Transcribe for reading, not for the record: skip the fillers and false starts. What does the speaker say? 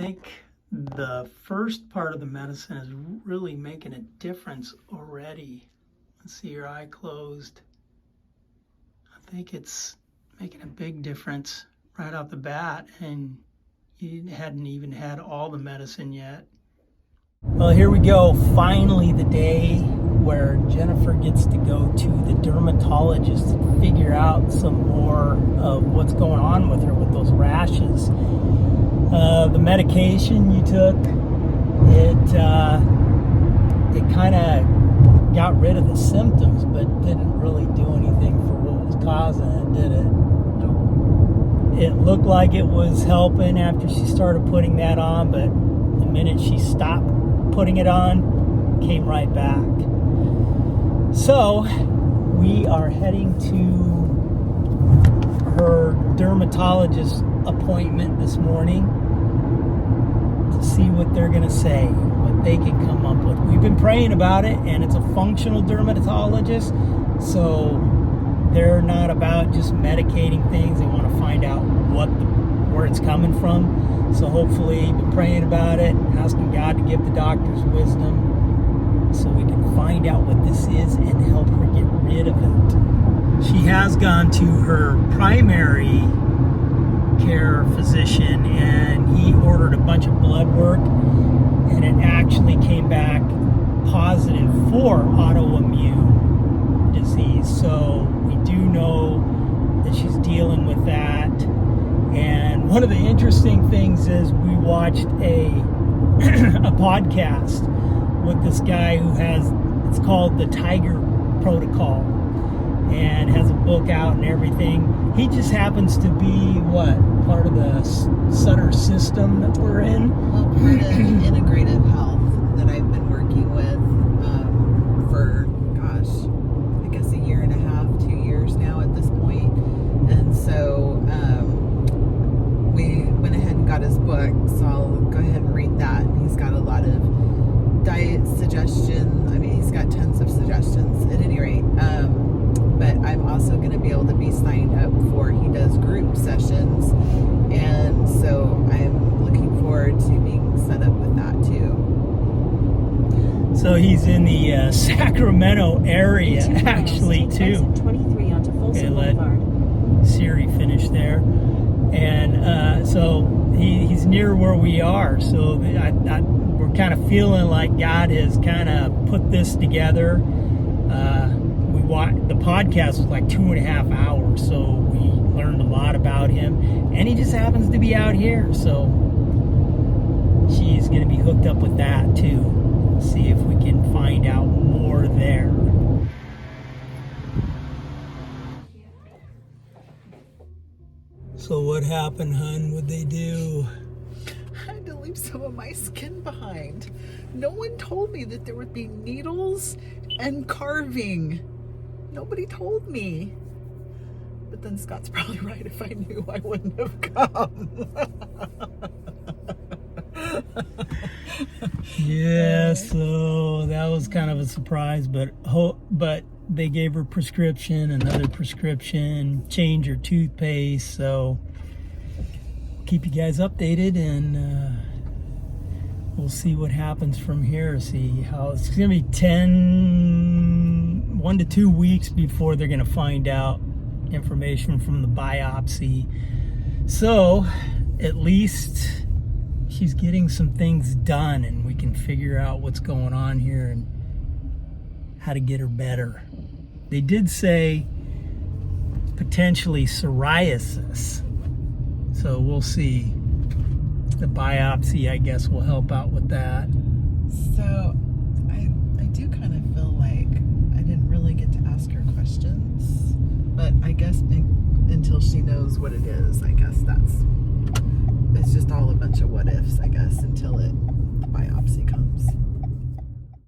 think the first part of the medicine is really making a difference already. Let's see, your eye closed. I think it's making a big difference right off the bat, and you hadn't even had all the medicine yet. Well, here we go. Finally, the day where Jennifer gets to go to the dermatologist to figure out some more of what's going on with her with those rashes. The medication you took, it kind of got rid of the symptoms, but didn't really do anything for what was causing it, did it? No. It looked like it was helping after she started putting that on, but the minute she stopped putting it on, it came right back. So we are heading to her dermatologist appointment this morning to see what they're going to say, what they can come up with. We've been praying about it, and it's a functional dermatologist, so they're not about just medicating things. They want to find out where it's coming from. So hopefully, been praying about it, asking God to give the doctors wisdom so we can find out what this is and help her get rid of it. She has gone to her primary care physician, and he ordered a bunch of blood work, and it actually came back positive for autoimmune disease. So we do know that she's dealing with that. And one of the interesting things is we watched a podcast with this guy who it's called the Tiger Protocol, and has a book out and everything. He just happens to be part of the Sutter system that we're in. Well, part of integrative health that I've been working with for, I guess a year and a half, 2 years now at this point. And so we went ahead and got his book, so I'll go ahead and read that. He's got a lot of diet suggestions. I mean, he's got tons of suggestions at any rate. But I'm also going to be able to be signed up he does group sessions, and so I'm looking forward to being set up with that too. So he's in the Sacramento area actually too. 23 onto Folsom Boulevard. Siri finish there, and so he's near where we are. So we're kind of feeling like God has kind of put this together. The podcast was like 2.5 hours, so we learned a lot about him, and he just happens to be out here, so she's going to be hooked up with that too. See if we can find out more there. So what happened, hun? What'd they do? I had to leave some of my skin behind. No one told me that there would be needles and carving. Nobody told me. But then Scott's probably right. If I knew, I wouldn't have come. Yeah, so that was kind of a surprise, but they gave her prescription, another prescription, change her toothpaste, so keep you guys updated, and we'll see what happens from here. See how it's going to be 1 to 2 weeks before they're going to find out information from the biopsy. So at least she's getting some things done, and we can figure out what's going on here and how to get her better. They did say potentially psoriasis, so we'll see. The biopsy, I guess, will help out with that. So I do kind of feel like I didn't really get to ask her questions, but I guess until she knows what it is, I guess it's just all a bunch of what ifs, I guess, until the biopsy comes.